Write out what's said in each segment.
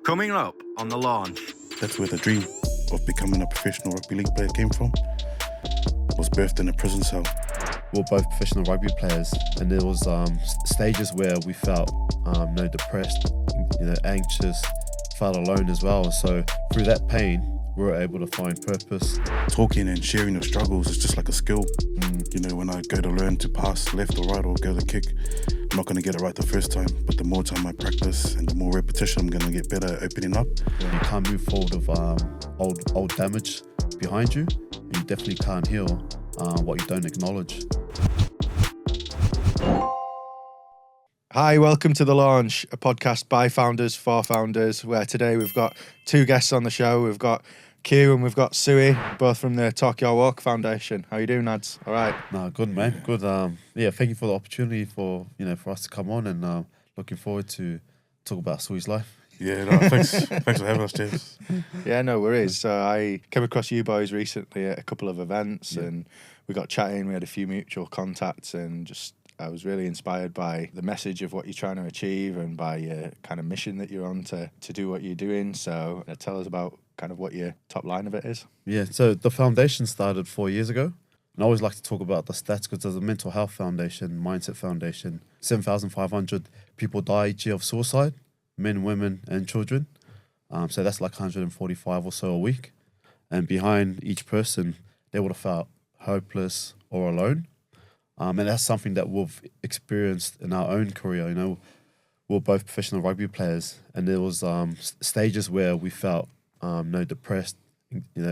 Coming up on the launch. That's where the dream of becoming a professional rugby league player came from. Was birthed in a prison cell. We were both professional rugby players, and there was stages where we felt depressed, anxious, felt alone as well. So through that pain, we were able to find purpose. Talking and sharing your struggles is just like a skill. When I go to learn to pass left or right or go to kick, I'm not going to get it right the first time, but the more time I practice and the more repetition, I'm going to get better at opening up. You can't move forward with old damage behind you, and you definitely can't heal what you don't acknowledge. Hi, welcome to The Launch, a podcast by founders for founders, where today we've got two guests on the show. We've got Q and we've got Suaia, both from the Talk Your Walk Foundation. How you doing, lads? All right. No, good, man. Good. Thank you for the opportunity for us to come on, and looking forward to talk about Suai's life. Yeah, no, thanks for having us, James. Yeah, no worries. So I came across you boys recently at a couple of events, and we got chatting. We had a few mutual contacts, and I was really inspired by the message of what you're trying to achieve and by your kind of mission that you're on to do what you're doing. So tell us about kind of what your top line of it is. Yeah, so the foundation started 4 years ago. And I always like to talk about the stats because there's a mental health foundation, mindset foundation. 7,500 people die each year of suicide, men, women, and children. So that's like 145 or so a week. And behind each person, they would have felt hopeless or alone. And that's something that we've experienced in our own career. We're both professional rugby players, and there was stages where we felt depressed,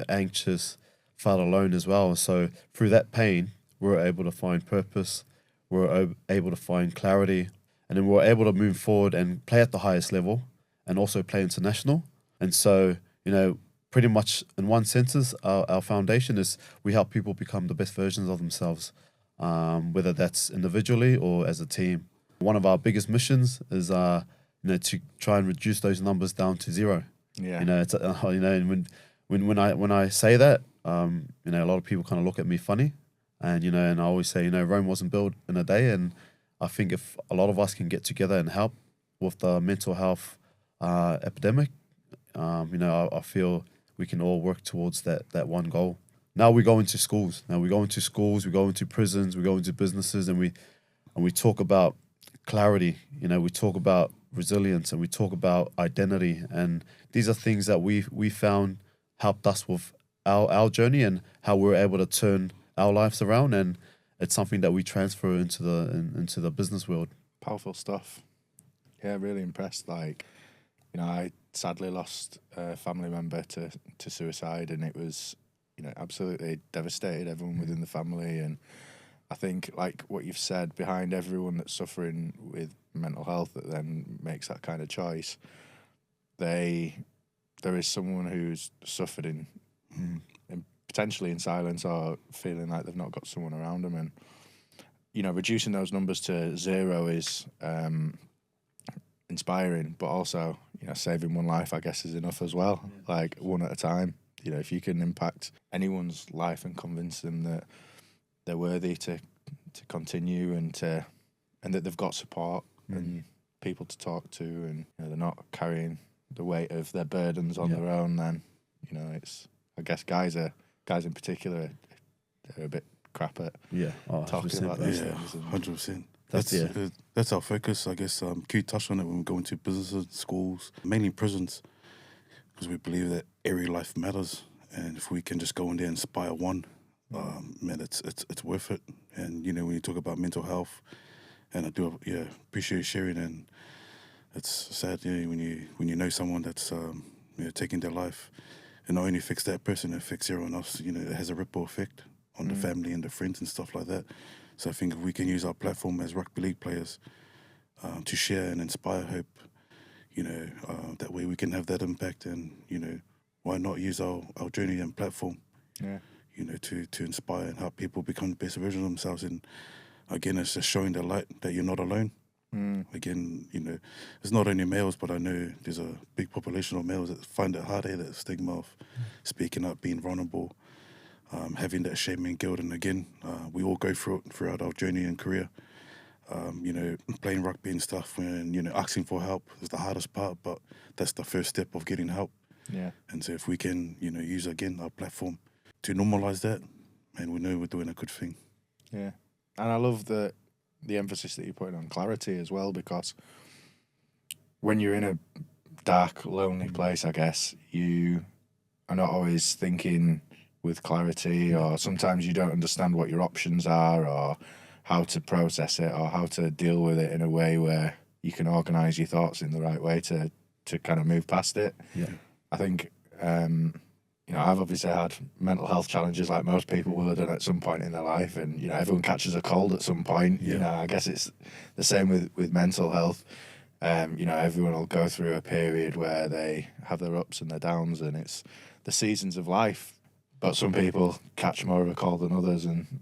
anxious, felt alone as well. So through that pain, we were able to find purpose, we were able to find clarity, and then we were able to move forward and play at the highest level and also play international. And so, pretty much in one sentence, our foundation is we help people become the best versions of themselves, whether that's individually or as a team. One of our biggest missions is to try and reduce those numbers down to zero. Yeah. It's and when I say that, a lot of people kind of look at me funny, and and I always say, Rome wasn't built in a day, and I think if a lot of us can get together and help with the mental health epidemic, I feel we can all work towards that one goal. Now we go into schools. We go into prisons, we go into businesses, and we talk about clarity. We talk about resilience, and we talk about identity, and these are things that we found helped us with our journey and how we were able to turn our lives around, and it's something that we transfer into the business world. Powerful stuff. Yeah, really impressed. I sadly lost a family member to suicide, and it was absolutely devastated everyone within the family. And I think, like what you've said, behind everyone that's suffering with mental health that then makes that kind of choice, there is someone who's suffered in potentially in silence or feeling like they've not got someone around them. And reducing those numbers to zero is inspiring, but also saving one life, I guess, is enough as well. Like one at a time. If you can impact anyone's life and convince them that they're worthy to continue and that they've got support and people to talk to, and they're not carrying the weight of their burdens on their own, then it's, I guess, guys in particular are a bit crap at talking about those things. 100%. That's our focus, I guess. Q touched on it when we go into businesses, schools, mainly prisons, because we believe that every life matters, and if we can just go in there and inspire one, man, it's worth it. And when you talk about mental health, and I do appreciate you sharing, and it's sad when you know someone that's taking their life, and not only affects that person, it affects everyone else. It has a ripple effect on the family and the friends and stuff like that. So I think if we can use our platform as rugby league players to share and inspire hope, that way we can have that impact, and why not use our journey and platform, to inspire and help people become the best version of themselves. And again, it's just showing the light that you're not alone. Again, it's not only males, but I know there's a big population of males that find it hard, that stigma of speaking up, being vulnerable, having that shame and guilt. And again, we all go through it throughout our journey and career. Playing rugby and stuff, and asking for help is the hardest part, but that's the first step of getting help. Yeah. And so if we can, use again our platform to normalize that, man, we know we're doing a good thing. Yeah. And I love the emphasis that you're putting on clarity as well, because when you're in a dark, lonely place, I guess, you are not always thinking with clarity, or sometimes you don't understand what your options are, or how to process it, or how to deal with it in a way where you can organise your thoughts in the right way to kind of move past it. Yeah. I think, I've obviously had mental health challenges like most people will have done at some point in their life, and, everyone catches a cold at some point. Yeah. I guess it's the same with mental health. Everyone will go through a period where they have their ups and their downs, and it's the seasons of life. But some people catch more of a cold than others, and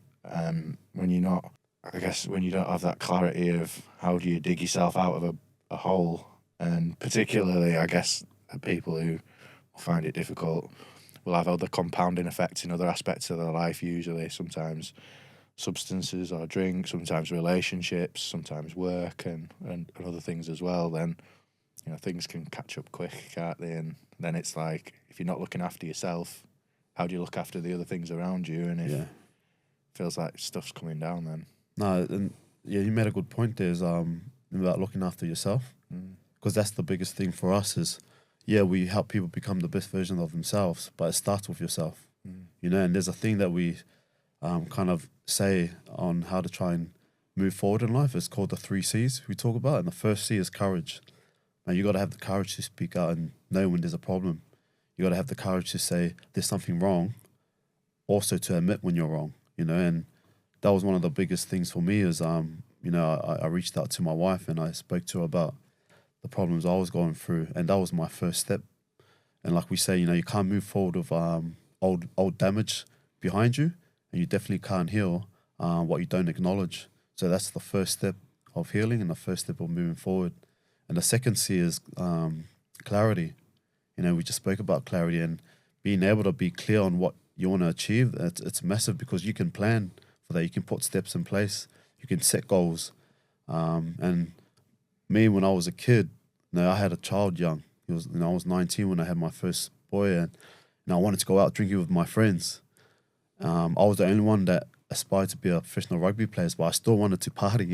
when you don't have that clarity of how do you dig yourself out of a hole, and particularly, I guess, people who find it difficult will have other compounding effects in other aspects of their life, usually, sometimes substances or drink, sometimes relationships, sometimes work, and other things as well, then things can catch up quick, can't they? And then it's like, if you're not looking after yourself, how do you look after the other things around you? And if it feels like stuff's coming down, then No, and you made a good point there, is about looking after yourself, because that's the biggest thing for us is, we help people become the best version of themselves, but it starts with yourself, and there's a thing that we kind of say on how to try and move forward in life. It's called the 3 C's we talk about, and the first C is courage. Now, you got to have the courage to speak out and know when there's a problem. You got to have the courage to say there's something wrong, also to admit when you're wrong, and that was one of the biggest things for me is, I reached out to my wife and I spoke to her about the problems I was going through, and that was my first step. And like we say, you can't move forward with old damage behind you, and you definitely can't heal what you don't acknowledge. So that's the first step of healing and the first step of moving forward. And the second C is clarity. We just spoke about clarity and being able to be clear on what you want to achieve. It's massive, because you can plan for that. You can put steps in place. You can set goals. And me, when I was a kid, I had a child young. I was 19 when I had my first boy, and I wanted to go out drinking with my friends. I was the only one that aspired to be a professional rugby player, but I still wanted to party,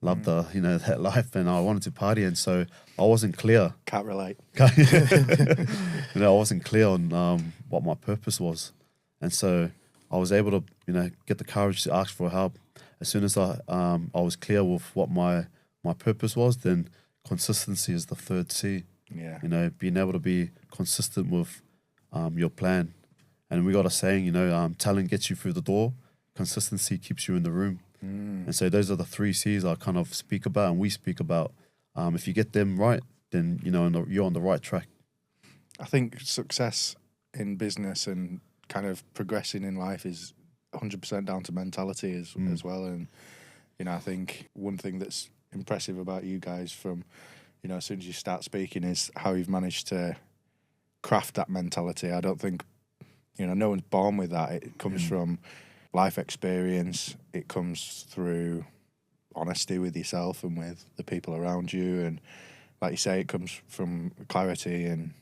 loved that life, and I wanted to party, and so I wasn't clear. can't relate. I wasn't clear on what my purpose was, and so I was able to get the courage to ask for help. As soon as I was clear with what my purpose was, then consistency is the third C. Yeah. Being able to be consistent with your plan. And we got a saying, talent gets you through the door, consistency keeps you in the room. And so those are the 3 C's I kind of speak about, and we speak about. If you get them right, then you're on the right track. I think success in business and kind of progressing in life is 100% down to mentality as well. And I think one thing that's impressive about you guys from as soon as you start speaking is how you've managed to craft that mentality. I don't think no one's born with that. It comes from life experience. It comes through honesty with yourself and with the people around you, and like you say, it comes from clarity and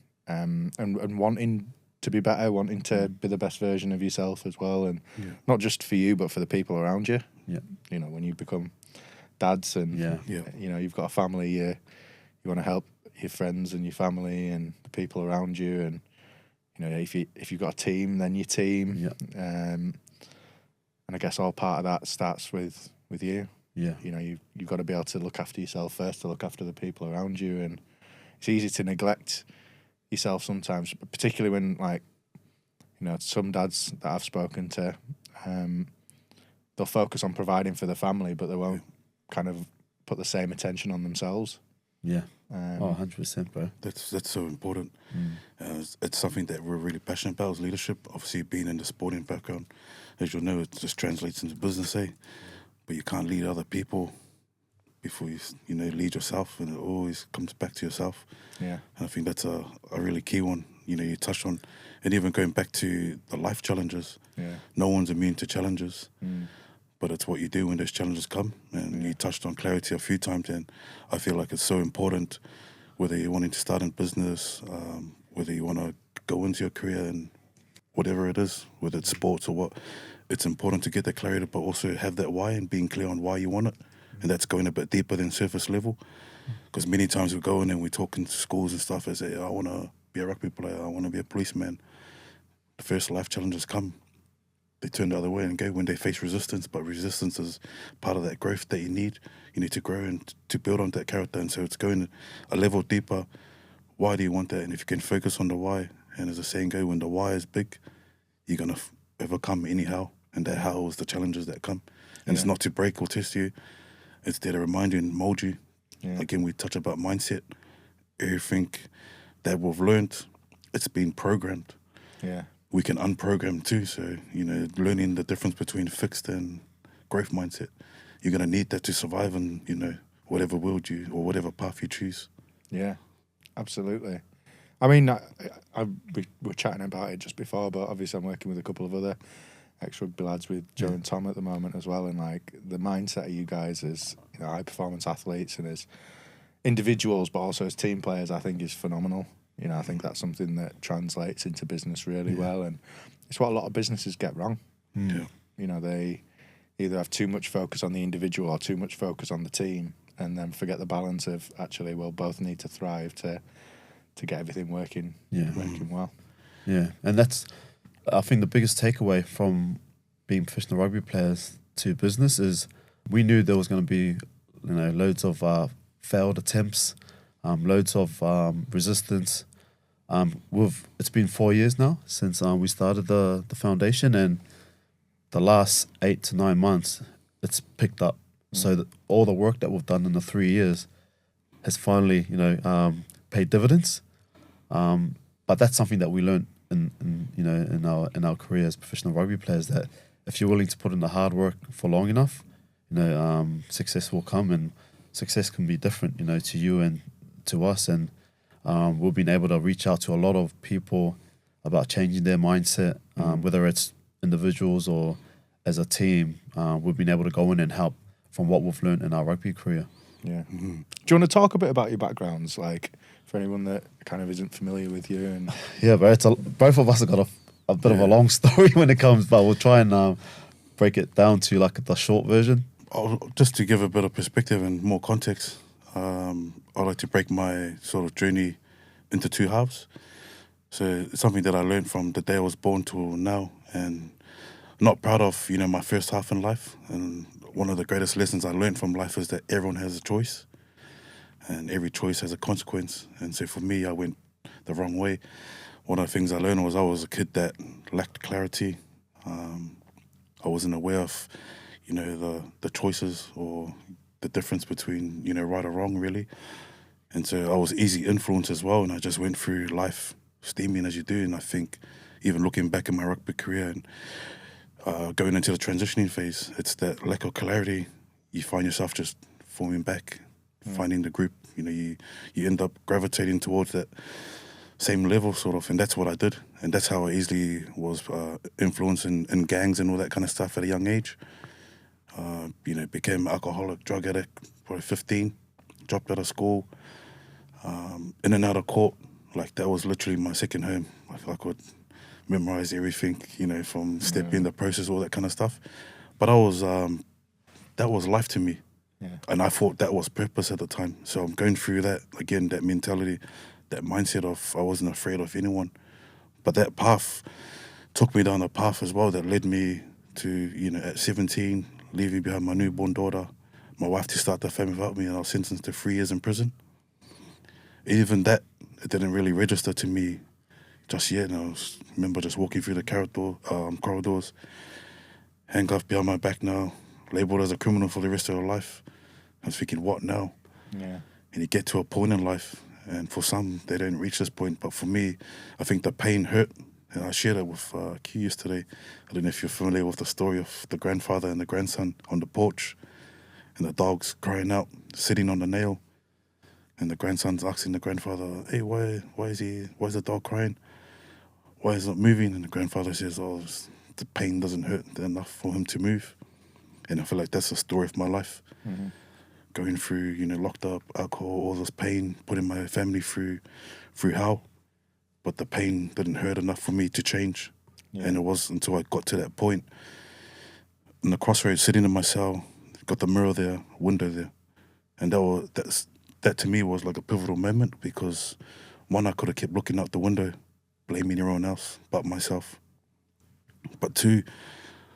wanting to be better, wanting to be the best version of yourself as well, and not just for you but for the people around you. When you become dads and you've got a family, you want to help your friends and your family and the people around you, and if you've got a team, then your team. And I guess all part of that starts with you. You've got to be able to look after yourself first, to look after the people around you, and it's easy to neglect yourself sometimes, particularly when some dads that I've spoken to, they'll focus on providing for the family, but they won't kind of put the same attention on themselves. 100%, bro. That's so important. It's something that we're really passionate about, is leadership. Obviously, being in the sporting background, as you'll know, it just translates into business, but you can't lead other people before you lead yourself, and it always comes back to yourself. And I think that's a really key one. You touched on, and even going back to the life challenges. No one's immune to challenges, but it's what you do when those challenges come. And you touched on clarity a few times, and I feel like it's so important, whether you're wanting to start in business, whether you want to go into your career and whatever it is, whether it's sports or what, it's important to get that clarity, but also have that why and being clear on why you want it. And that's going a bit deeper than surface level. Because many times we go in and we talk into schools and stuff and say, I want to be a rugby player, I want to be a policeman. The first life challenges come. They turn the other way and go when they face resistance, but resistance is part of that growth that you need. You need to grow and to build on that character. And so it's going a level deeper. Why do you want that? And if you can focus on the why, and as the saying goes, when the why is big, you're going to overcome any how. And that how is the challenges that come. And it's not to break or test you. It's there to remind you and mold you. Yeah. Again, we touch about mindset. Everything that we've learned, it's been programmed. Yeah. We can unprogram too. So, learning the difference between fixed and growth mindset. You're going to need that to survive in, whatever world you or whatever path you choose. Yeah, absolutely. I mean, we were chatting about it just before, but obviously I'm working with a couple of other ex-rugby lads with Joe and Tom at the moment as well. And like the mindset of you guys as high performance athletes and as individuals, but also as team players, I think is phenomenal. I think that's something that translates into business really well, and it's what a lot of businesses get wrong. Yeah. They either have too much focus on the individual or too much focus on the team, and then forget the balance of actually, well, both need to thrive to get everything working well. Yeah, and that's, I think, the biggest takeaway from being professional rugby players to business is we knew there was going to be, loads of failed attempts, loads of resistance. It's been 4 years now since we started the foundation, and the last 8 to 9 months it's picked up. So that all the work that we've done in the 3 years has finally, paid dividends. But that's something that we learned in our career as professional rugby players, that if you're willing to put in the hard work for long enough, success will come, and success can be different, to you and to us. And we've been able to reach out to a lot of people about changing their mindset, whether it's individuals or as a team. We've been able to go in and help from what we've learned in our rugby career. Yeah. Mm-hmm. Do you want to talk a bit about your backgrounds, like for anyone that kind of isn't familiar with you? And yeah, but both of us have got a bit of a long story when it comes, but we'll try and break it down to like the short version. Just to give a bit of perspective and more context, I like to break my sort of journey into two halves. So it's something that I learned from the day I was born till now, and not proud of, my first half in life. And one of the greatest lessons I learned from life is that everyone has a choice, and every choice has a consequence. And so for me, I went the wrong way. One of the things I learned was I was a kid that lacked clarity. I wasn't aware of, the choices or the difference between, right or wrong, really. And so I was easy influence as well, and I just went through life steaming as you do. And I think even looking back in my rugby career and going into the transitioning phase, it's that lack of clarity. You find yourself just forming back, finding the group. You end up gravitating towards that same level, sort of, and that's what I did. And that's how I easily was influenced in gangs and all that kind of stuff at a young age. Became alcoholic, drug addict, probably 15, dropped out of school, in and out of court. Like, that was literally my second home. I could memorize everything, from stepping the process, all that kind of stuff. But that was life to me. Yeah. And I thought that was purpose at the time. So I'm going through that, again, that mentality, that mindset of I wasn't afraid of anyone. But that path took me down a path as well that led me to, at 17, leaving behind my newborn daughter, my wife to start the family without me, and I was sentenced to 3 years in prison. Even that, it didn't really register to me just yet. And I remember just walking through the corridors, handcuffed behind my back now, labelled as a criminal for the rest of your life. I was thinking, what now? Yeah. And you get to a point in life, and for some, they don't reach this point. But for me, I think the pain hurt. And I shared it with Q yesterday. I don't know if you're familiar with the story of the grandfather and the grandson on the porch, and the dog's crying out, sitting on the nail. And the grandson's asking the grandfather, hey, why is the dog crying? Why is it not moving? And the grandfather says, the pain doesn't hurt enough for him to move. And I feel like that's the story of my life. Mm-hmm. Going through, you know, locked up, alcohol, all this pain, putting my family through hell. But the pain didn't hurt enough for me to change. Yeah. And it was until I got to that point, in the crossroads, sitting in my cell, got the mirror there, window there. And that to me was like a pivotal moment, because one, I could have kept looking out the window, blaming everyone else but myself. But two,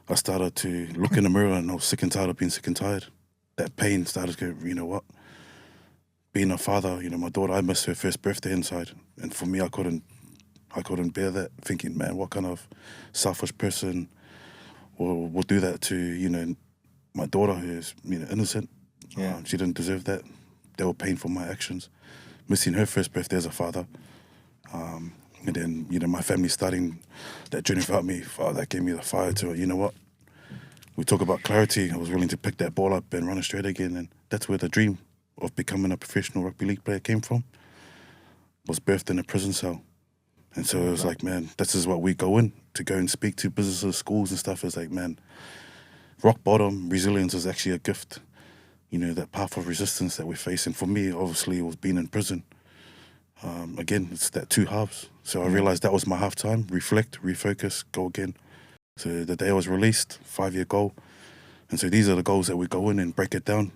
I started to look in the mirror and I was sick and tired of being sick and tired. That pain started to go, you know what? Being a father, you know, my daughter, I missed her first birthday inside. And for me, I couldn't bear that, thinking, man, what kind of selfish person will do that to, you know, my daughter, who's, you know, innocent. Yeah. She didn't deserve that. They were paying for my actions. Missing her first birthday as a father. And then, you know, my family starting that journey without me, that gave me the fire to, you know what? We talk about clarity. I was willing to pick that ball up and run it straight again. And that's where the dream of becoming a professional rugby league player came from. Was birthed in a prison cell. And so it was like, man, this is what we go in to go and speak to businesses, schools and stuff. It's like, man, rock bottom, resilience is actually a gift. You know, that path of resistance that we face. And for me, obviously, it was being in prison. Again, it's that two halves. So I realized that was my half time. Reflect, refocus, go again. So the day I was released, 5-year goal. And so these are the goals that we go in and break it down.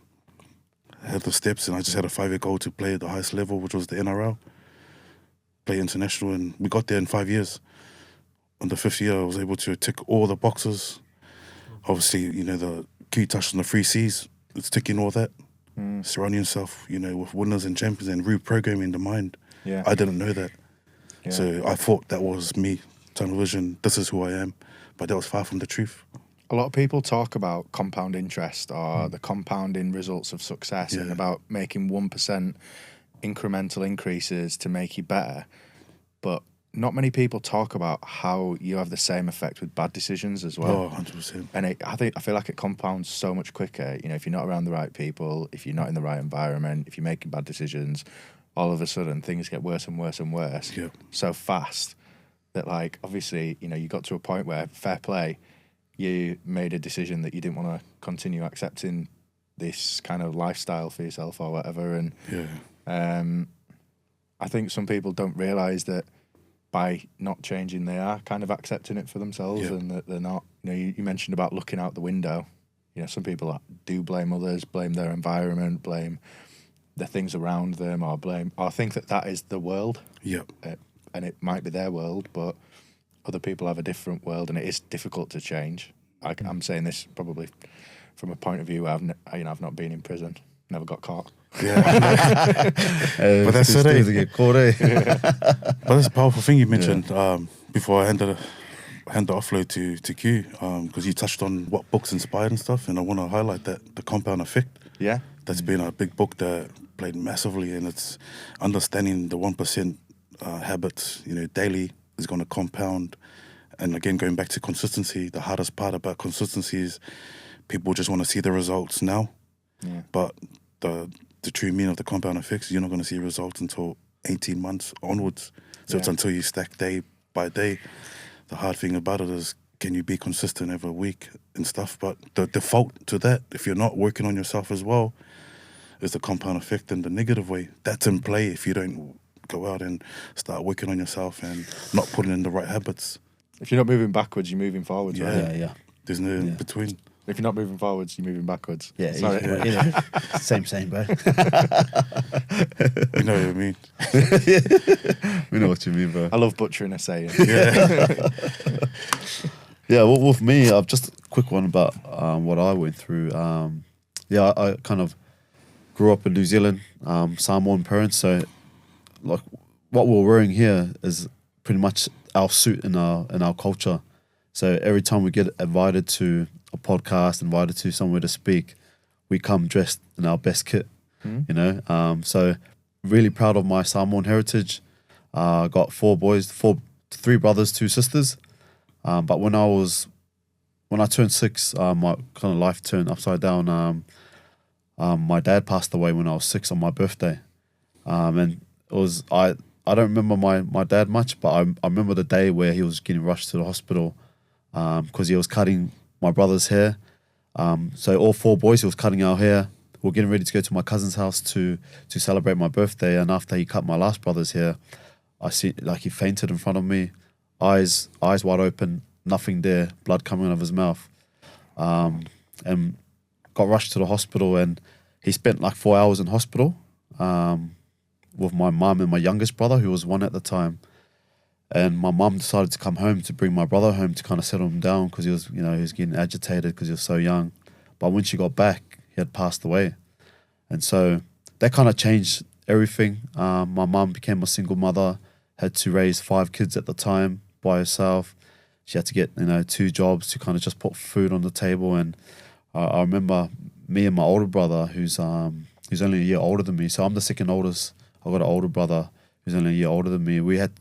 I had the steps, and I just had a 5-year goal to play at the highest level, which was the NRL. Play international, and we got there in 5 years. On the 5th year, I was able to tick all the boxes. Obviously, you know, the Q touched on the 3 C's. It's ticking all that. Surrounding yourself, you know, with winners and champions and reprogramming the mind. Yeah. I didn't know that. Yeah. So I thought that was me, tunnel vision, this is who I am. But that was far from the truth. A lot of people talk about compound interest or the compounding results of success and about making 1% incremental increases to make you better. But not many people talk about how you have the same effect with bad decisions as well. Oh, 100%. And I feel like it compounds so much quicker. You know, if you're not around the right people, if you're not in the right environment, if you're making bad decisions, all of a sudden things get worse and worse and worse so fast that, like, obviously, you know, you got to a point where, fair play, you made a decision that you didn't want to continue accepting this kind of lifestyle for yourself or whatever. And I think some people don't realise that by not changing, they are kind of accepting it for themselves, and that they're not, you know, you mentioned about looking out the window. You know, some people do blame others, blame their environment, blame the things around them, or think that is the world. And it might be their world, but other people have a different world, and it is difficult to change. I'm saying this probably from a point of view where I've not been in prison, never got caught. But that's it. To get caught, But that's a powerful thing you mentioned. Before I hand the offload to Q, because you touched on what books inspired and stuff, and I want to highlight that the compound effect. Yeah, that's been a big book that played massively, and it's understanding the 1% habits. You know, daily is going to compound, and again, going back to consistency. The hardest part about consistency is people just want to see the results now. But the true meaning of the compound effects, you're not going to see results until 18 months onwards. So it's until you stack day by day. The hard thing about it is, can you be consistent every week and stuff? But the default to that, if you're not working on yourself as well, is the compound effect in the negative way. That's in play if you don't go out and start working on yourself and not putting in the right habits. If you're not moving backwards, you're moving forwards, right? Yeah. There's no in between. If you're not moving forwards, you're moving backwards. Yeah, Sorry. Same, bro. You know what I mean? We know what you mean, bro. I love butchering a saying. Well, with me, I've just a quick one about what I went through. I kind of grew up in New Zealand, Samoan parents, so like what we're wearing here is pretty much our suit in our culture. So every time we get invited to a podcast, invited to somewhere to speak, we come dressed in our best kit, you know. So really proud of my Samoan heritage. Got 4 boys, 3 brothers, 2 sisters. But when I turned 6, my kind of life turned upside down. My dad passed away when I was 6 on my birthday. And it was, I don't remember my dad much, but I remember the day where he was getting rushed to the hospital because he was cutting my brother's hair So all 4 boys, he was cutting our hair. We were getting ready to go to my cousin's house to celebrate my birthday. And after he cut my last brother's hair, I see like he fainted in front of me, eyes wide open, nothing there, blood coming out of his mouth. And got rushed to the hospital, and he spent like 4 hours in hospital with my mum and my youngest brother, who was 1 at the time. And my mum decided to come home to bring my brother home to kind of settle him down because he was getting agitated because he was so young. But when she got back, he had passed away. And so that kind of changed everything. My mum became a single mother, had to raise 5 kids at the time by herself. She had to get 2 jobs to kind of just put food on the table. And I remember me and my older brother, who's only a year older than me. So I'm the second oldest. I got an older brother who's only a year older than me. We had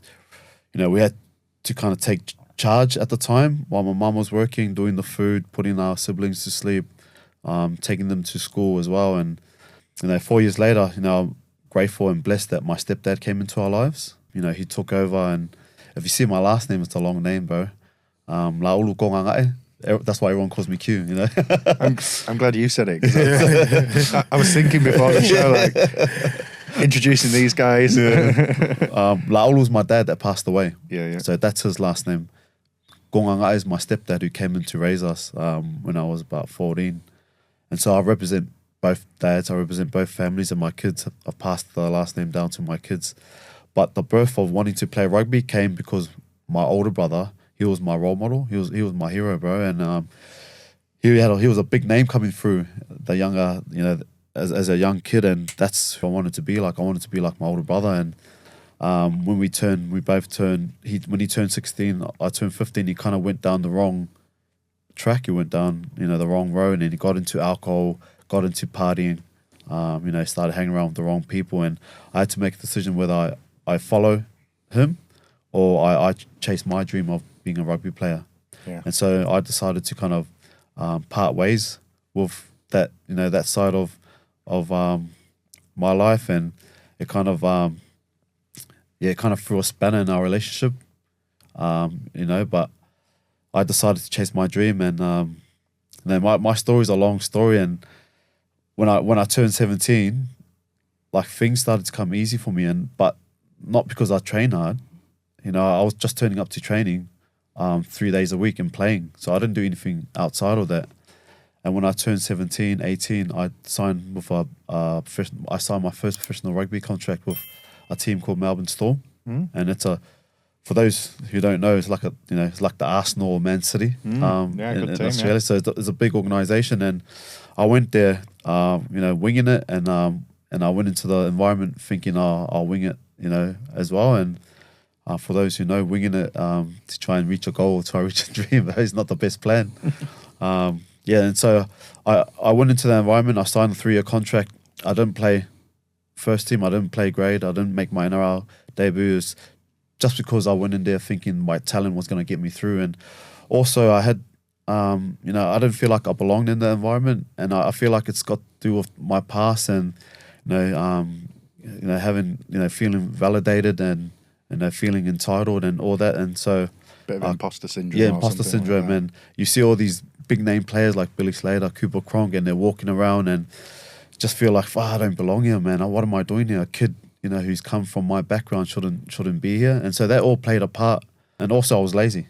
to kind of take charge at the time while my mum was working, doing the food, putting our siblings to sleep, taking them to school as well. And 4 years later, I'm grateful and blessed that my stepdad came into our lives. He took over, and if you see my last name, it's a long name, bro. Laulu Kongangae. That's why everyone calls me Q, I'm glad you said it. 'Cause I was thinking before the show, like introducing these guys. Laulu's my dad that passed away. Yeah. So that's his last name. Kongangae is my stepdad who came in to raise us when I was about 14. And so I represent both dads, I represent both families, and my kids have passed the last name down to my kids. But the birth of wanting to play rugby came because my older brother, he was my role model. He was my hero, bro. And he was a big name coming through the younger, as a young kid, and that's who I wanted to be like. I wanted to be like my older brother. And when we both turned. When he turned 16, I turned 15. He kind of went down the wrong track. He went down, the wrong road, and he got into alcohol, got into partying. Started hanging around with the wrong people, and I had to make a decision whether I follow him or I chase my dream of being a rugby player. Yeah. And so I decided to kind of part ways with that, that side of my life, and it kind of threw a spanner in our relationship, but I decided to chase my dream, and my story is a long story, and when I turned 17, like things started to come easy for me, but not because I trained hard. I was just turning up to training 3 days a week and playing. So I didn't do anything outside of that. And when I turned 17, 18, I signed I signed my first professional rugby contract with a team called Melbourne Storm. And it's for those who don't know, it's like it's like the Arsenal or Man City in Australia. Yeah. So it's a big organisation, and I went there, winging it, and I went into the environment thinking I'll wing it, as well. And for those who know, winging it to try and reach a goal, try and reach a dream, is not the best plan. And so I went into the environment. I signed a 3-year contract. I didn't play first team. I didn't play grade. I didn't make my NRL debuts just because I went in there thinking my talent was going to get me through. And also I had, I didn't feel like I belonged in the environment, and I feel like it's got to do with my past and, having, feeling validated and, feeling entitled and all that. And so bit of imposter syndrome. Yeah, imposter syndrome. Like, and you see all these big name players like Billy Slater, Cooper Cronk, and they're walking around and just feel like, I don't belong here, man. What am I doing here? A kid, who's come from my background shouldn't be here. And so that all played a part. And also I was lazy,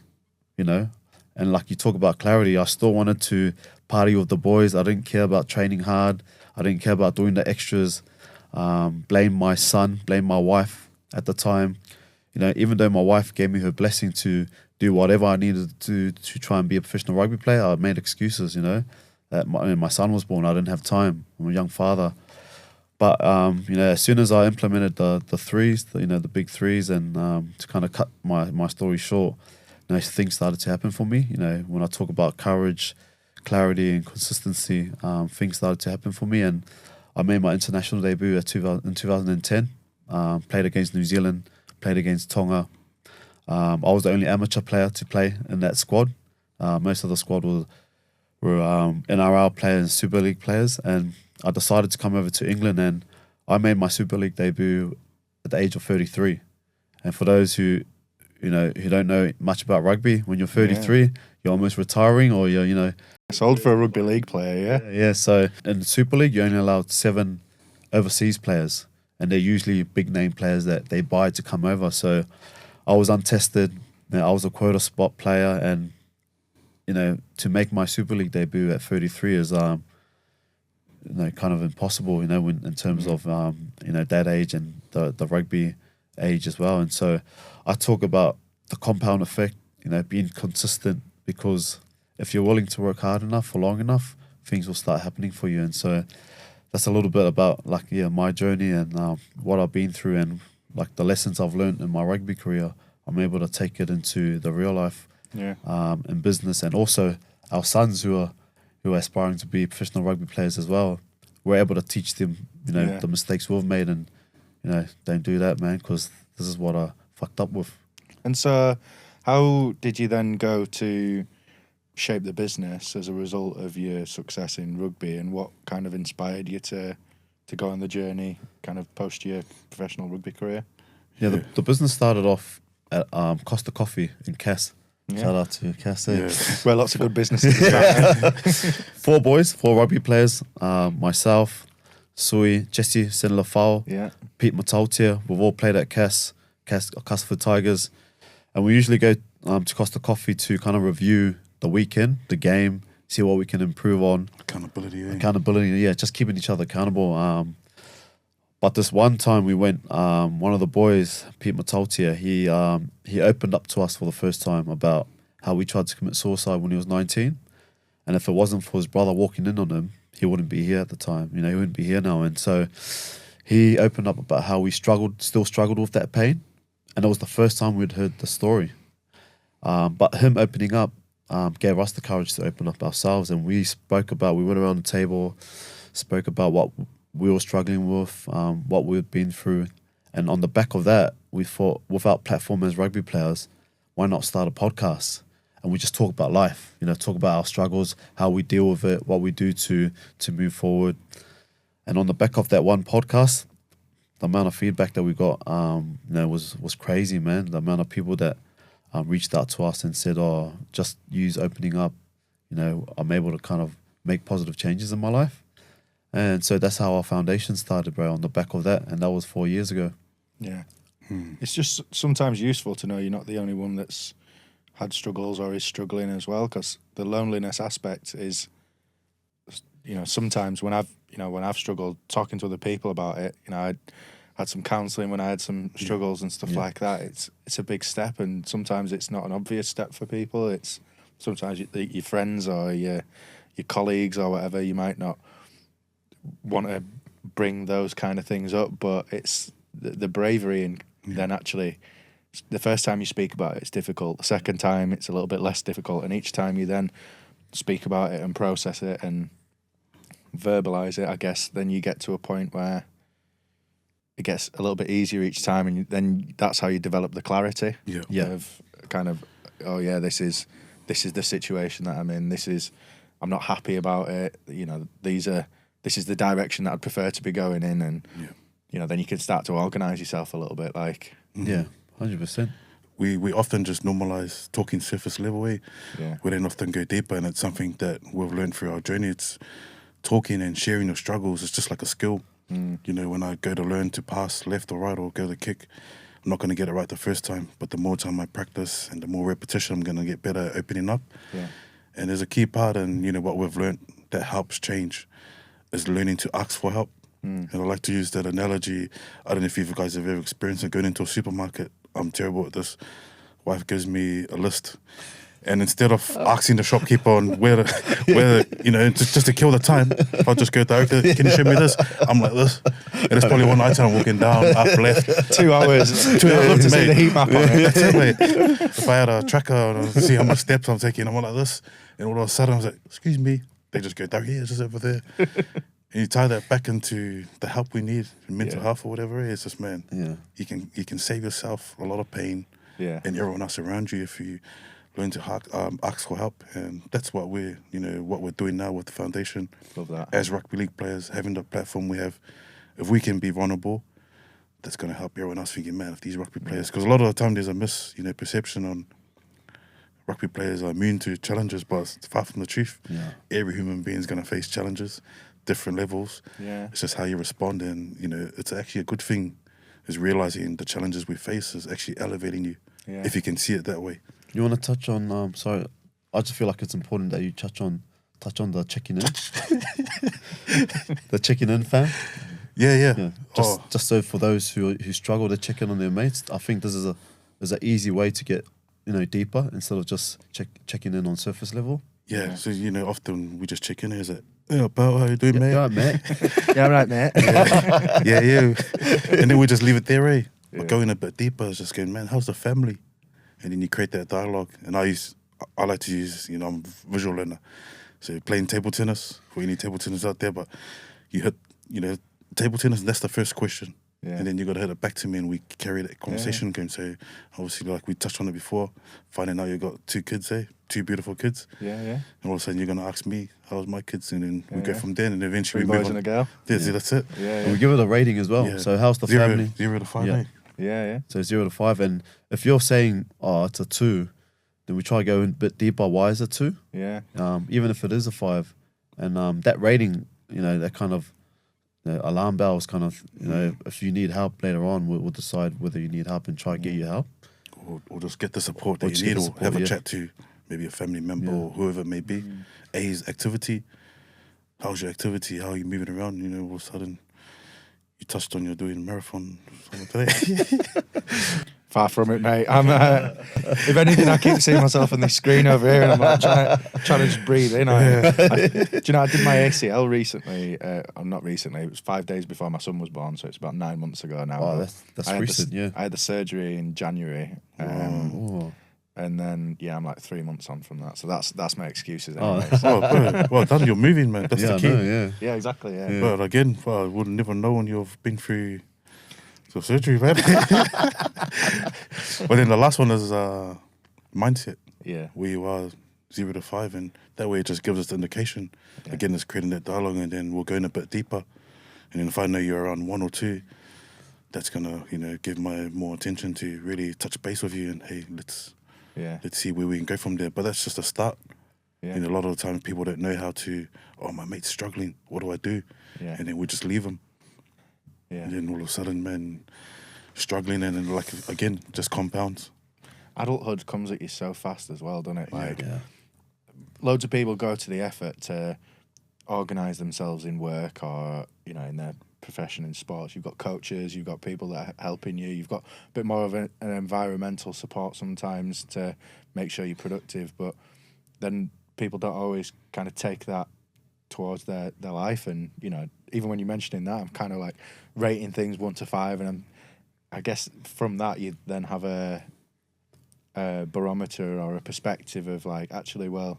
and like you talk about clarity, I still wanted to party with the boys. I didn't care about training hard. I didn't care about doing the extras. Blame my son, blame my wife at the time. Even though my wife gave me her blessing to do whatever I needed to try and be a professional rugby player, I made excuses, that my son was born, I didn't have time. I'm a young father. But, as soon as I implemented the threes, the big threes, and to kind of cut my story short, things started to happen for me. When I talk about courage, clarity, and consistency, things started to happen for me. And I made my international debut in 2010, played against New Zealand, played against Tonga. I was the only amateur player to play in that squad. Most of the squad were NRL players, Super League players, and I decided to come over to England, and I made my Super League debut at the age of 33. And for those who who don't know much about rugby. When you're 33, you're almost retiring, or you're. It's old for a rugby league player, Yeah. So in the Super League, you're only allowed 7 overseas players, and they're usually big name players that they buy to come over. So I was untested. I was a quota spot player, and to make my Super League debut at 33 is kind of impossible. In terms of that age and the rugby age as well. And so I talk about the compound effect. Being consistent, because if you're willing to work hard enough for long enough, things will start happening for you. And so that's a little bit about my journey and what I've been through, and the lessons I've learned in my rugby career. I'm able to take it into the real life, in business, and also our sons who are aspiring to be professional rugby players as well. We're able to teach them, the mistakes we've made, and don't do that, man, because this is what I fucked up with. And so, how did you then go to shape the business as a result of your success in rugby, and what kind of inspired you to go on the journey kind of post your professional rugby career? Yeah, the business started off at Costa Coffee in Cass. Yeah. Shout out to Cass. Well, lots of good businesses. 4 boys, 4 rugby players. Myself, Sui, Jesse Senlafau, Pete Matautia. We've all played at Cass for Tigers. And we usually go to Costa Coffee to kind of review the weekend, the game, see what we can improve on. Accountability, just keeping each other accountable. But this one time we went, one of the boys, Pete Matautia, he opened up to us for the first time about how we tried to commit suicide when he was 19. And if it wasn't for his brother walking in on him, he wouldn't be here at the time. He wouldn't be here now. And so he opened up about how we still struggled with that pain. And it was the first time we'd heard the story. But him opening up gave us the courage to open up ourselves. And we went around the table, spoke about what we were struggling with, what we'd been through. And on the back of that, we thought, without platform as rugby players, why not start a podcast? And we just talk about life, talk about our struggles, how we deal with it, what we do to move forward. And on the back of that one podcast, the amount of feedback that we got, was crazy, man. The amount of people that reached out to us and said, "Oh, just use opening up, I'm able to kind of make positive changes in my life." And so that's how our foundation started, bro, on the back of that. And that was 4 years ago. Yeah. It's just sometimes useful to know you're not the only one that's had struggles or is struggling as well, because the loneliness aspect is, sometimes when I've struggled, talking to other people about it, I had some counselling when I had some struggles and stuff like that. It's a big step, and sometimes it's not an obvious step for people. It's sometimes your friends or your colleagues or whatever, you might not want to bring those kind of things up, but it's the bravery, and then actually the first time you speak about it, it's difficult. The second time, it's a little bit less difficult, and each time you then speak about it and process it and verbalize it, I guess, then you get to a point where it gets a little bit easier each time, and then that's how you develop the clarity of kind of, oh yeah, this is the situation that I'm in. I'm not happy about it. This is the direction that I'd prefer to be going in, and then you can start to organize yourself a little bit, like. Yeah, 100%. We often just normalize talking surface level way. Yeah. We don't often go deeper, and it's something that we've learned through our journey. It's talking and sharing your struggles. It's just like a skill. When I go to learn to pass left or right or go to kick, I'm not going to get it right the first time, but the more time I practice and the more repetition, I'm going to get better at opening up. Yeah. And there's a key part in, what we've learned that helps change is learning to ask for help. And I like to use that analogy. I don't know if you guys have ever experienced it, going into a supermarket. I'm terrible at this. Wife gives me a list, and instead of asking the shopkeeper on where just to kill the time, if I just go directly, can you show me this? I'm like this, and it's probably one night I'm walking down, up left. 2 hours. 2 hours to see the heat map on it. That's it, mate. If I had a tracker and see how much steps I'm taking, I'm like this, and all of a sudden I was like, excuse me, they just go down here, just over there. And you tie that back into the help we need, mental health or whatever it is. Just, man, you can save yourself a lot of pain, and everyone else around you if you learn to ask for help. And that's what we're doing now with the foundation. Love that. As rugby league players, having the platform we have, if we can be vulnerable, that's going to help everyone else thinking, man, if these rugby players, because a lot of the time there's a perception on rugby players are immune to challenges, but it's far from the truth. Yeah. Every human being is going to face challenges, different levels. Yeah. It's just how you respond, and it's actually a good thing. Is realizing the challenges we face is actually elevating you, if you can see it that way. You want to touch on? Sorry, I just feel like it's important that you touch on the checking in, the checking in fam. Yeah. Just so for those who struggle to check in on their mates, I think this is an easy way to get deeper instead of just checking in on surface level. Yeah. So often we just check in. Is it? Yeah, pal, how you doing, mate? Yeah, right, mate. Yeah, I'm right, mate. Yeah. And then we just leave it there, eh? Yeah. But going a bit deeper is just going, man, how's the family? And then you create that dialogue. And I like to use, I'm a visual learner. So playing table tennis, for any table tennis out there, but you hit, table tennis, and that's the first question. Yeah. And then you got to hit it back to me, and we carry that conversation going. So obviously, like we touched on it before, finding out you got 2 kids, 2 beautiful kids. Yeah. And all of a sudden you're going to ask me, how's my kids? And then we go from there, and eventually 3 we move boys on. and a girl. That's it. Yeah. And we give it a rating as well. Yeah. So how's the family? 0 to 5, Yeah. eh? Yeah. So 0 to 5. And if you're saying, it's a 2, then we try to go a bit deeper. Why is it 2? Yeah. Even if it is a 5. And that rating, that kind of alarm bells kind of, if you need help later on, we'll decide whether you need help and try to get you help. Or just get the support Or that just you get need, the or support, have a yeah. chat to maybe a family member or whoever it may be. A's activity. How's your activity? How are you moving around? All of a sudden you touched on you're doing a marathon today. Far from it, mate. I'm. If anything, I keep seeing myself on this screen over here, and I'm like trying to just breathe in. Do you know? I did my ACL recently. Not recently. It was 5 days before my son was born, so it's about 9 months ago now. Oh, that's recent, yeah. I had the surgery in January, and then I'm like 3 months on from that. So that's my excuses. Anyway. Well done. You're moving, man. That's the key. Yeah, exactly. Yeah. But again, I would never know when you've been through some surgery, man. But then the last one is mindset. Yeah. Where you are 0 to 5, and that way it just gives us the indication. Yeah. Again, it's creating that dialogue, and then we'll go in a bit deeper. And then if I know you're around 1 or 2, that's gonna give my more attention to really touch base with you, and hey, let's see where we can go from there. But that's just a start. Yeah. A lot of the time people don't know how to. Oh, my mate's struggling. What do I do? Yeah. And then we just leave them. Yeah. And then all of a sudden, man, struggling, and then again, just compounds. Adulthood comes at you so fast as well, doesn't it? Yeah. Loads of people go to the effort to organise themselves in work or, in their profession in sports. You've got coaches, you've got people that are helping you, you've got a bit more of an environmental support sometimes to make sure you're productive, but then people don't always kind of take that towards their life. And, even when you're mentioning that, I'm kind of like rating things 1 to 5, and I guess from that you then have a barometer or a perspective of like, actually, well,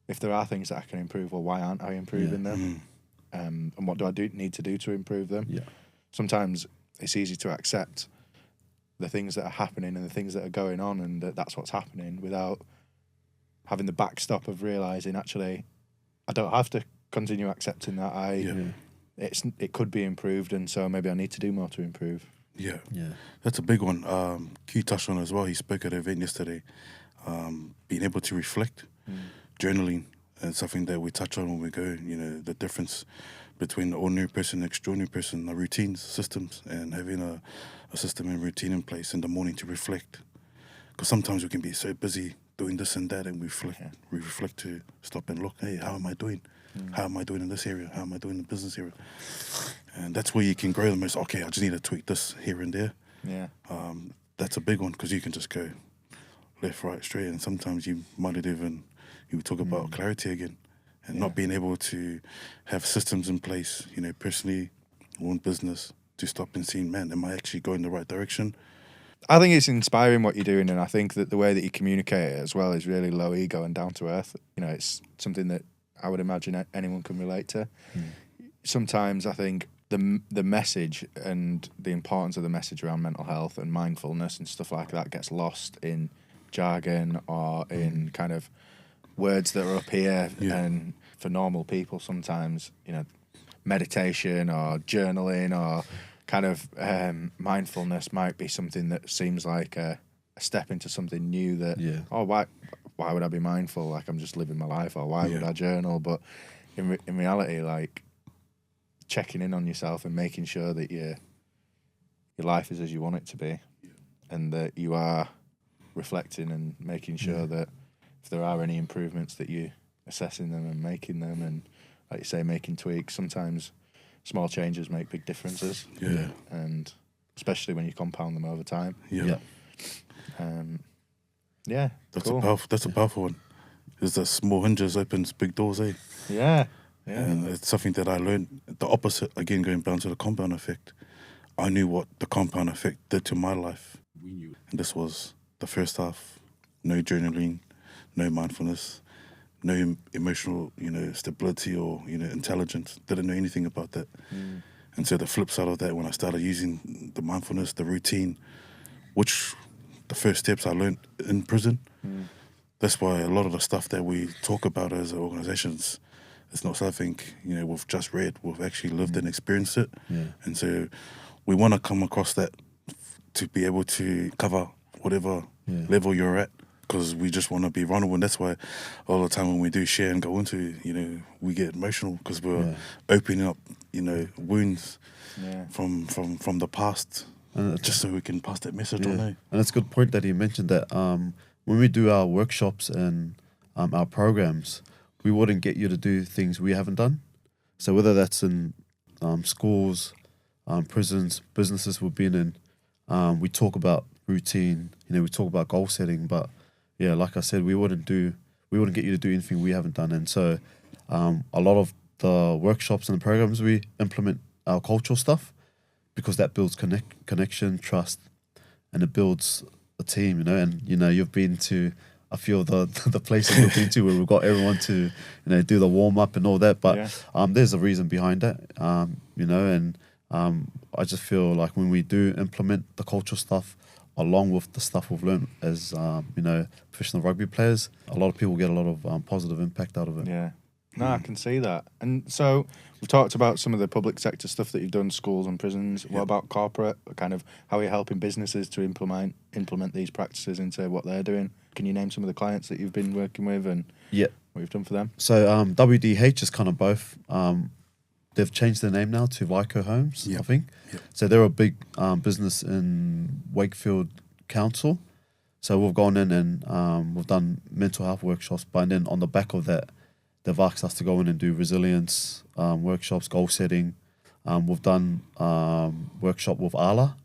if there are things that I can improve, well, why aren't I improving them? And what do I need to do to improve them? Yeah. Sometimes it's easy to accept the things that are happening and the things that are going on, and that's what's happening, without having the backstop of realising, actually, I don't have to continue accepting that. It could be improved, and so maybe I need to do more to improve. Yeah. Yeah. That's a big one. Q touched on as well. He spoke at an event yesterday. Being able to reflect, journaling, and something that we touch on when we go, the difference between the ordinary person and extraordinary person, the routines, systems, and having a system and routine in place in the morning to reflect. Because sometimes we can be so busy doing this and that, and we reflect to stop and look, hey, how am I doing? How am I doing in this area? How am I doing in the business area? And that's where you can grow the most. Okay, I just need to tweak this here and there. Yeah. That's a big one, because you can just go left, right, straight, and sometimes you might not even, you talk about clarity again, and not being able to have systems in place, personally or in business, to stop and see, man, am I actually going the right direction? I think it's inspiring what you're doing, and I think that the way that you communicate it as well is really low ego and down to earth. It's something that I would imagine anyone can relate to. Sometimes I think the message and the importance of the message around mental health and mindfulness and stuff like that gets lost in jargon or in kind of words that are up here. And for normal people, sometimes meditation or journaling or kind of mindfulness might be something that seems like a step into something new that, why would I be mindful? Like, I'm just living my life, or why would I journal? But in reality, like, checking in on yourself and making sure that your life is as you want it to be, and that you are reflecting and making sure that if there are any improvements, that you assessing them and making them, and like you say, making tweaks. Sometimes small changes make big differences. Yeah. And especially when you compound them over time. Yeah. That's cool. a powerful one. Is that small hinges opens big doors, eh? Yeah. And it's something that I learned. The opposite, again, going down to the compound effect. I knew what the compound effect did to my life. And this was the first half. No journaling, no mindfulness, no emotional, stability or, intelligence. Didn't know anything about that. And so the flip side of that, when I started using the mindfulness, the routine, which the first steps I learned in prison, that's why a lot of the stuff that we talk about as organizations, it's not something, we've just read. We've actually lived and experienced it. And so we want to come across that to be able to cover whatever level you're at, because we just want to be vulnerable. And that's why all the time when we do share and go into, we get emotional because we're opening up, wounds from the past, just so we can pass that message on. And it's a good point that you mentioned that when we do our workshops and our programs, we wouldn't get you to do things we haven't done. So whether that's in schools, prisons, businesses we've been in, we talk about routine, we talk about goal setting, but like I said, we wouldn't get you to do anything we haven't done. And so a lot of the workshops and the programs, we implement our cultural stuff because that builds connection, trust, and it builds a team, and you've been to a few of the places we've been to where we've got everyone to do the warm up and all that, but there's a reason behind that, and I just feel like when we do implement the cultural stuff along with the stuff we've learned as professional rugby players, a lot of people get a lot of positive impact out of it. I can see that. And so we've talked about some of the public sector stuff that you've done, schools and prisons. What about corporate? Kind of how are you helping businesses to implement these practices into what they're doing? Can you name some of the clients that you've been working with and what you've done for them? So WDH is kind of both. They've changed their name now to Vico Homes, I think. So they're a big business in Wakefield Council. So we've gone in and we've done mental health workshops, but then on the back of that, they've asked us to go in and do resilience workshops, goal setting. We've done workshop with Ala,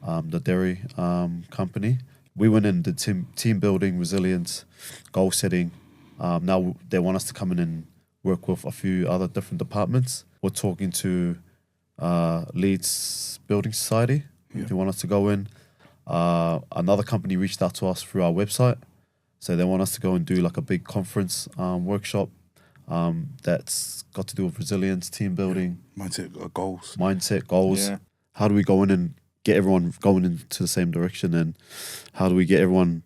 the dairy company. We went in and did team building, resilience, goal setting. Now they want us to come in and work with a few other different departments. We're talking to Leeds Building Society. They want us to go in. Another company reached out to us through our website. So they want us to go and do like a big conference workshop that's got to do with resilience, team building. Mindset, goals. Yeah. How do we go in and get everyone going into the same direction, and how do we get everyone,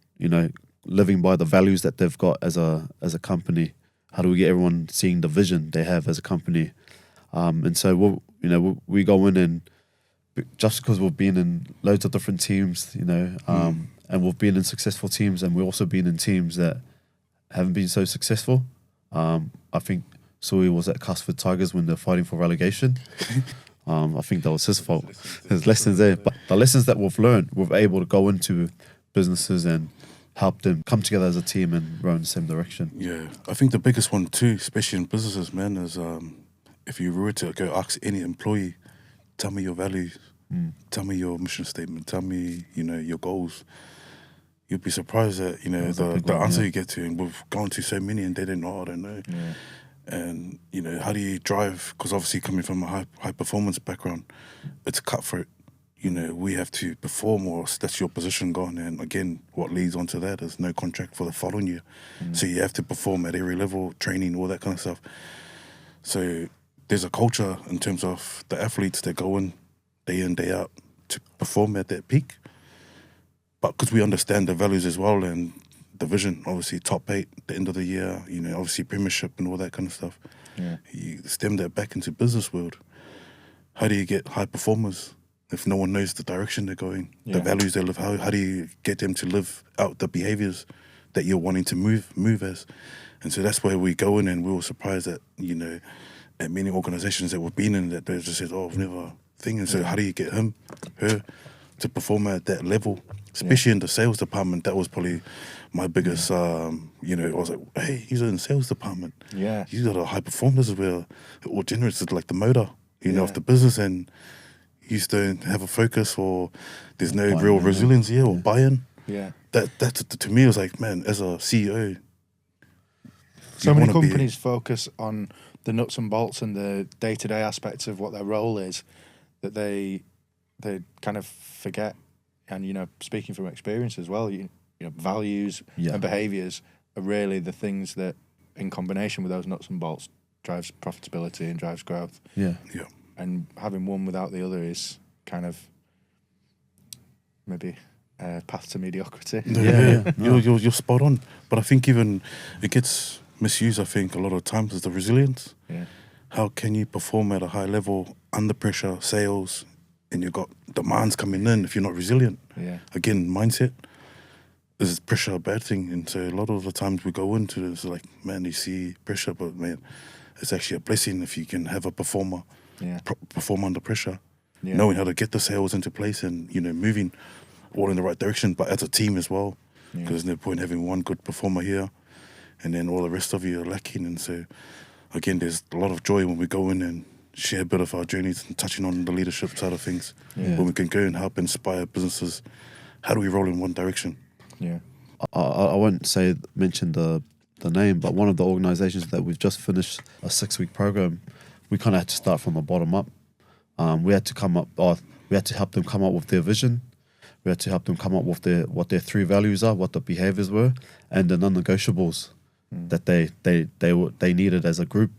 living by the values that they've got as a company? How do we get everyone seeing the vision they have as a company? And so we go in, and just because we've been in loads of different teams, and we've been in successful teams, and we've also been in teams that haven't been so successful. I think Suaia was at Casford Tigers when they're fighting for relegation. I think that was his fault. There's lessons there, but the lessons that we've learned, we're able to go into businesses and help them come together as a team and row in the same direction. Yeah, I think the biggest one too, especially in businesses, man, is if you were to go ask any employee, tell me your values, tell me your mission statement, tell me, your goals. You'd be surprised that, the answer you get to, and we've gone to so many and they didn't know, I don't know. Yeah. And, how do you drive? Because obviously coming from a high performance background, it's cutthroat. We have to perform, or that's your position gone. And again, what leads on to that is no contract for the following year. So you have to perform at every level, training, all that kind of stuff. So there's a culture in terms of the athletes that go in, day out, to perform at that peak. But because we understand the values as well and the vision, obviously top 8 at the end of the year, obviously premiership and all that kind of stuff. Yeah. You stem that back into business world. How do you get high performers if no one knows the direction they're going, the Yeah. values they live, how do you get them to live out the behaviors that you're wanting to move as? And so that's where we go in, and we were surprised that, you know, at many organizations that we've been in, that they just said, oh, I've never thing. And so how do you get her to perform at that level? Especially in the sales department, that was probably my biggest, you know, I was like, hey, he's in the sales department. Yeah. You got a high performance where all generates is like the motor, you know, Yeah. of the business, and you just don't have a focus, or there's no Buy-in, real yeah. resilience here or buy-in. Yeah. That to me was like, man, as a CEO, So you many wanna be- companies focus on the nuts and bolts and the day-to-day aspects of what their role is, that they kind of forget. And, you know, speaking from experience as well, you know, values Yeah. and behaviours are really the things that, in combination with those nuts and bolts, drives profitability and drives growth. Yeah. yeah. And having one without the other is kind of maybe a path to mediocrity. No, Yeah. You're spot on. But I think even it gets misused, I think, a lot of times, is the resilience. Yeah. How can you perform at a high level under pressure, sales, and you've got demands coming in if you're not resilient? Yeah. Again, mindset. Is pressure a bad thing? And so a lot of the times we go into it, it's like, man, you see pressure, but man, it's actually a blessing if you can have a performer Yeah. perform under pressure, Yeah. knowing how to get the sales into place and, you know, moving all in the right direction, but as a team as well. Yeah. Because there's no point having one good performer here and then all the rest of you are lacking. And so, again, there's a lot of joy when we go in and share a bit of our journeys and touching on the leadership side of things. Yeah. When we can go and help inspire businesses, how do we roll in one direction? Yeah. I won't mention the name, but one of the organizations that we've just finished a 6-week program, we kind of had to start from the bottom up. We had to help them come up with their vision. We had to help them come up with what their 3 values are, what the behaviors were, and the non-negotiables that they needed as a group.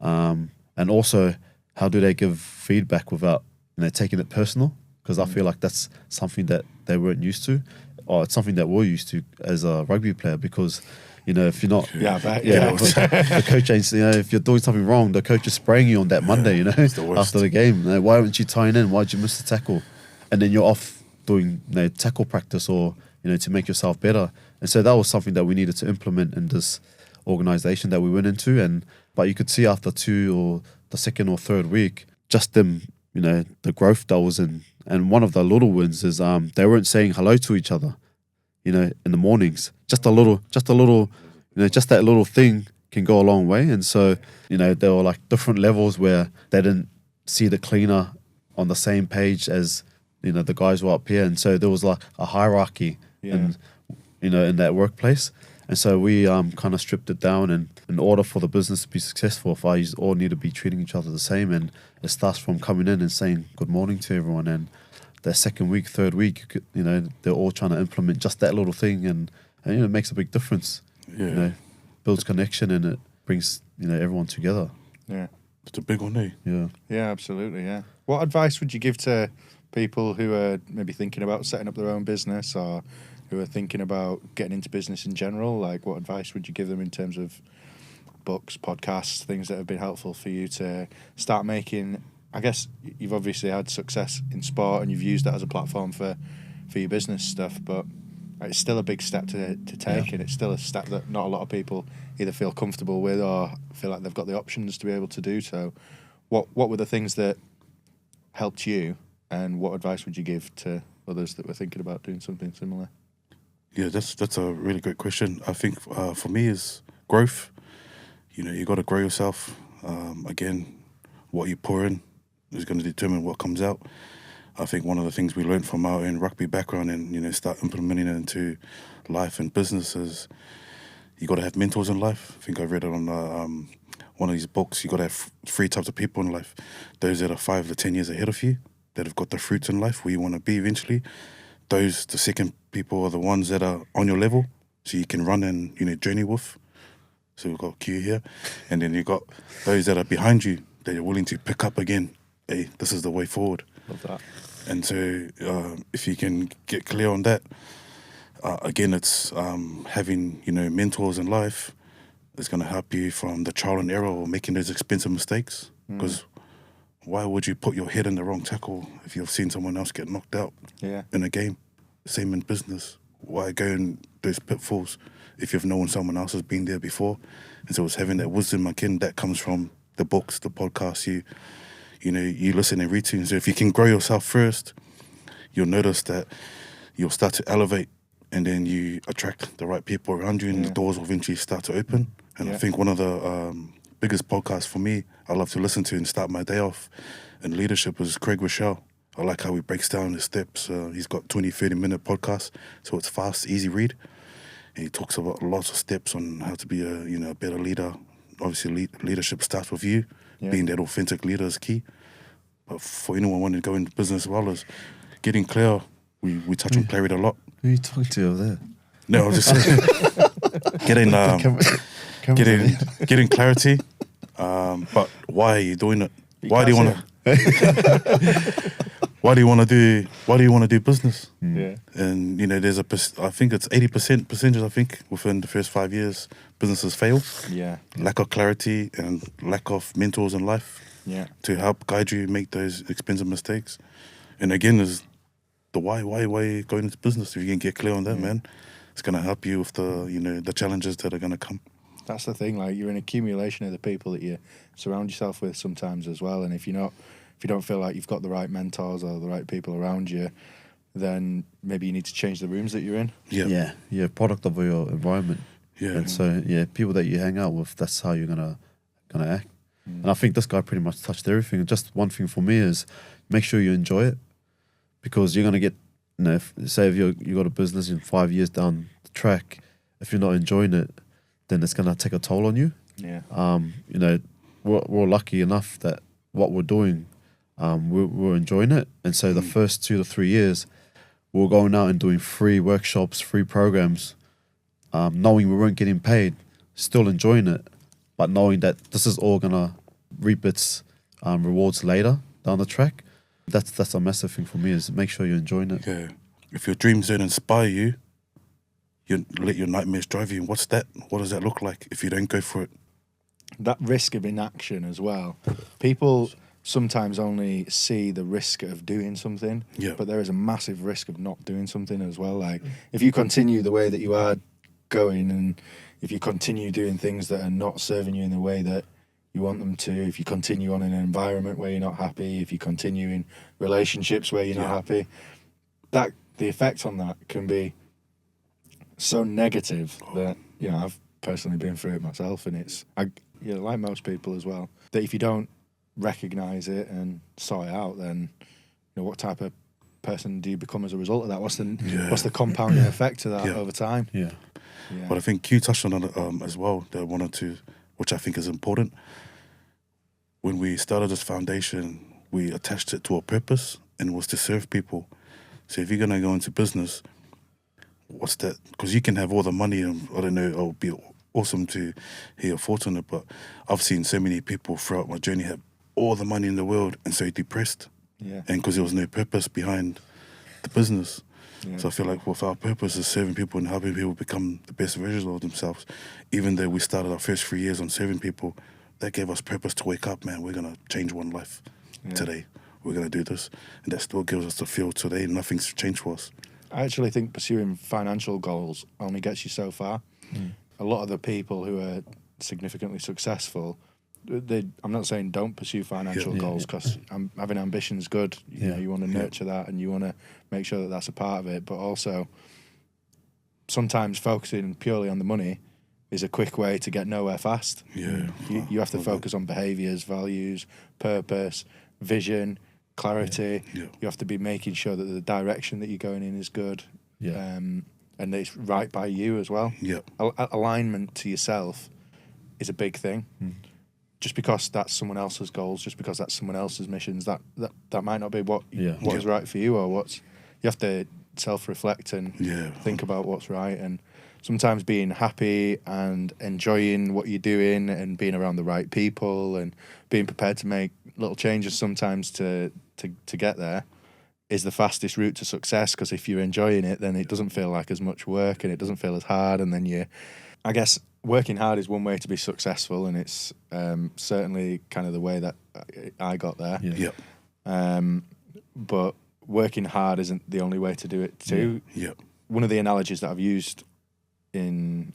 And also, how do they give feedback without, you know, taking it personal? Because I feel like that's something that they weren't used to, or it's something that we're used to as a rugby player. Because, you know, if you're not, Yeah, I bet. yeah, the coach ain't, you know, if you're doing something wrong, the coach is spraying you on that Monday, you know, the worst. after the game. You know, why weren't you tying in? Why'd you miss the tackle? And then you're off doing, you know, tackle practice, or, you know, to make yourself better. And so that was something that we needed to implement in this organization that we went into. But you could see after 2 or the 2nd or 3rd week, just them, you know, the growth that was in. And one of the little wins is they weren't saying hello to each other, you know, in the mornings. Just a little, you know, just that little thing can go a long way. And so, you know, there were like different levels where they didn't see the cleaner on the same page as, you know, the guys were up here. And so there was like a hierarchy in, you know, in that workplace. And so we kind of stripped it down, and in order for the business to be successful, you all need to be treating each other the same. And it starts from coming in and saying good morning to everyone. And the 2nd week, 3rd week, you know, they're all trying to implement just that little thing, and you know, it makes a big difference. Yeah. You know, builds connection, and it brings, you know, everyone together. Yeah. It's a big one, eh? Yeah. Yeah, absolutely. Yeah. What advice would you give to people who are maybe thinking about setting up their own business, or who are thinking about getting into business in general? Like, what advice would you give them in terms of books, podcasts, things that have been helpful for you to start making? I guess you've obviously had success in sport and you've used that as a platform for your business stuff, but it's still a big step to take, and it's still a step that not a lot of people either feel comfortable with or feel like they've got the options to be able to do. So what were the things that helped you, and what advice would you give to others that were thinking about doing something similar? Yeah, that's a really great question. I think for me is growth. You know, you got to grow yourself. Again, what you pour in is going to determine what comes out. I think one of the things we learned from our own rugby background and, you know, start implementing it into life and business is you got to have mentors in life. I think I read it on one of these books. You got to have 3 types of people in life. Those that are 5 to 10 years ahead of you, that have got the fruits in life where you want to be eventually. The second people are the ones that are on your level, so you can run and, you know, journey with. So we've got Q here. And then you've got those that are behind you that you're willing to pick up again. Hey, this is the way forward. Love that. And so if you can get clear on that, again, it's having, you know, mentors in life is going to help you from the trial and error or making those expensive mistakes. Because Why would you put your head in the wrong tackle if you've seen someone else get knocked out in a game? Same in business. Why go in those pitfalls if you've known someone else has been there before? And so it's having that wisdom, again, that comes from the books, the podcasts, you listen and read to. So if you can grow yourself first, you'll notice that you'll start to elevate, and then you attract the right people around you, and the doors will eventually start to open. And I think one of the biggest podcasts for me, I love to listen to and start my day off in leadership, is Craig Rochelle. I like how he breaks down the steps. He's got 20, 30-minute podcasts, so it's fast, easy read. And he talks about lots of steps on how to be a better leader. Obviously, leadership starts with you. Being that authentic leader is key. But for anyone wanting to go into business as well, as getting clear, we touch on clarity a lot. Who are you talking to over there? No, I was just saying, getting clarity. But why are you doing it? Why do you want to? Why do you want to do business? Yeah. And there's I think it's 80% percentage. I think within the first 5 years, businesses fail. Yeah. Lack of clarity and lack of mentors in life. Yeah. To help guide you make those expensive mistakes. And again, is the why you going into business. If you can get clear on that, man, it's gonna help you with the challenges that are gonna come. That's the thing. Like, you're an accumulation of the people that you surround yourself with sometimes as well. And if you don't feel like you've got the right mentors or the right people around you, then maybe you need to change the rooms that you're in. Yeah, product of your environment. Yeah. And so people that you hang out with, that's how you're gonna act. And I think this guy pretty much touched everything. Just one thing for me is make sure you enjoy it, because you're gonna get, if you got a business in 5 years down the track, if you're not enjoying it, then it's gonna take a toll on you. Yeah. We're lucky enough that what we're doing, we're enjoying it, and so the first 2 to 3 years, we're going out and doing free workshops, free programs, knowing we weren't getting paid, still enjoying it, but knowing that this is all gonna reap its rewards later down the track. That's a massive thing for me, is make sure you're enjoying it. Yeah. If your dreams don't inspire you, you let your nightmares drive you. What's that? What does that look like if you don't go for it? That risk of inaction as well. People sometimes only see the risk of doing something, but there is a massive risk of not doing something as well. Like, if you continue the way that you are going, and if you continue doing things that are not serving you in the way that you want them to, if you continue on in an environment where you're not happy, if you continue in relationships where you're not happy, that the effect on that can be so negative that, I've personally been through it myself, and it's, like most people as well, that if you don't recognise it and sort it out, then what type of person do you become as a result of that? What's the compounding effect of that over time? Yeah. But I think Q touched on it as well, the one or two, which I think is important. When we started this foundation, we attached it to a purpose, and it was to serve people. So if you're going to go into business, what's that? Because you can have all the money, and I don't know, it'll be awesome to hear your thoughts on it, but I've seen so many people throughout my journey have all the money in the world and so depressed. Yeah. And because there was no purpose behind the business. Yeah. So I feel like with our purpose is serving people and helping people become the best versions of themselves. Even though we started our first 3 years on serving people, that gave us purpose to wake up, man, we're going to change one life today. We're going to do this. And that still gives us the feel today. Nothing's changed for us. I actually think pursuing financial goals only gets you so far. A lot of the people who are significantly successful, I'm not saying don't pursue financial goals, because having ambition is good. You want to nurture that, and you want to make sure that that's a part of it. But also, sometimes focusing purely on the money is a quick way to get nowhere fast. You have to focus on behaviours, values, purpose, vision, clarity. You have to be making sure that the direction that you're going in is good. And it's right by you as well. Alignment to yourself is a big thing. Just because that's someone else's goals, just because that's someone else's missions, that might not be what is right for you, or you have to self-reflect and think about what's right. And sometimes being happy and enjoying what you're doing and being around the right people and being prepared to make little changes sometimes to get there is the fastest route to success, because if you're enjoying it, then it doesn't feel like as much work and it doesn't feel as hard, and then I guess working hard is one way to be successful, and it's certainly kind of the way that I got there. Yeah. But working hard isn't the only way to do it too. Yeah. One of the analogies that I've used in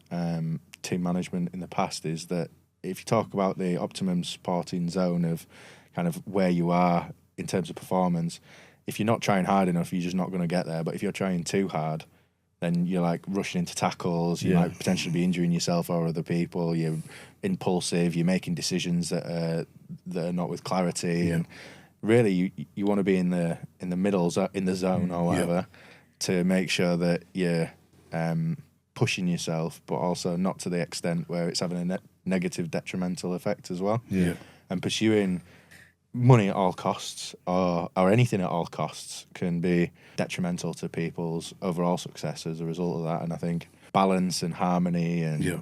team management in the past is that if you talk about the optimum supporting zone of kind of where you are in terms of performance, if you're not trying hard enough, you're just not going to get there. But if you're trying too hard, then you're like rushing into tackles, you might potentially be injuring yourself or other people, you're impulsive, you're making decisions that are not with clarity, and really you want to be in the middle, in the zone or whatever, to make sure that you're pushing yourself, but also not to the extent where it's having a negative detrimental effect as well. And pursuing money at all costs or anything at all costs can be detrimental to people's overall success as a result of that. And I think balance and harmony and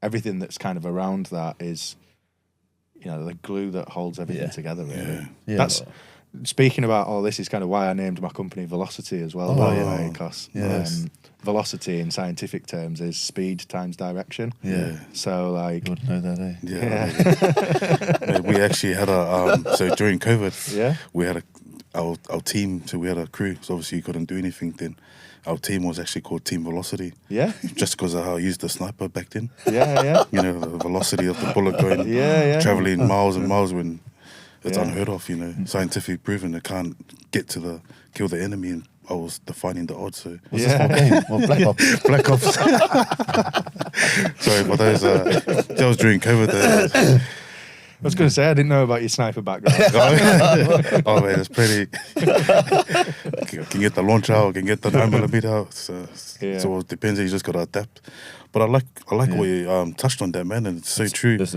everything that's kind of around that is, you know, the glue that holds everything together, really. That's speaking about all this is kind of why I named my company Velocity as well, by the way, because velocity in scientific terms is speed times direction. So like, You would know that, eh? Yeah. We actually had so during COVID, we had our team, so we had a crew, so obviously you couldn't do anything then. Our team was actually called Team Velocity. Just because of how I used the sniper back then. You know, the velocity of the bullet going, traveling miles and miles when it's unheard of, you know, scientific proven it can't get to kill the enemy, and I was defining the odds. So Was this for a game? Or Black Ops? Black Ops. Sorry, but that was during COVID. I was going to say, I didn't know about your sniper background. Oh man, it's pretty. Can get the launch out, can get the 9mm out. So it depends. You just got to adapt. But I like what you touched on that, man, and it's so true. It's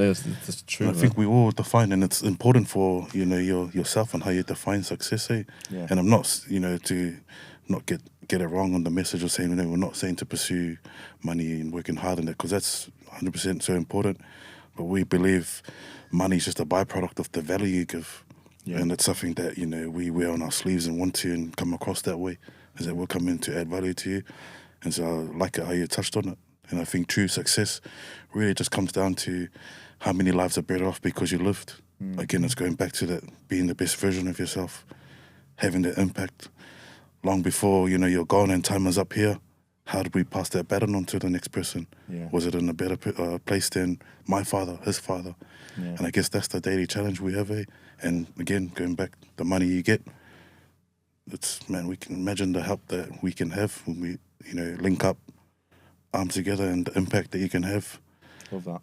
true. And I think we all define, and it's important for yourself and how you define success. Eh? And I'm not, to not get it wrong on the message of saying, we're not saying to pursue money and working hard on that, because that's 100% so important. But we believe money is just a byproduct of the value you give. And it's something that, we wear on our sleeves and want to and come across that way, is that we're coming to add value to you. And so I like it how you touched on it. And I think true success really just comes down to how many lives are better off because you lived. Again, it's going back to that, being the best version of yourself, having that impact long before, you're gone and time is up here. How did we pass that baton on to the next person? Was it in a better place than my father, his father? And I guess that's the daily challenge we have. And again, going back, the money you get, we can imagine the help that we can have when we, link up, arms together, and the impact that you can have. Love that.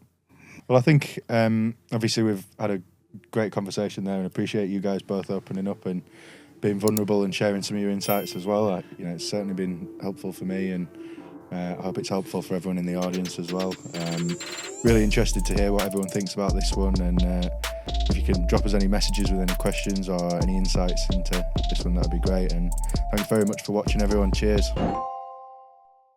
Well, I think obviously we've had a great conversation there, and appreciate you guys both opening up and being vulnerable and sharing some of your insights as well. It's certainly been helpful for me, and I hope it's helpful for everyone in the audience as well. Really interested to hear what everyone thinks about this one, and if you can drop us any messages with any questions or any insights into this one, that would be great. And thanks very much for watching, everyone. Cheers.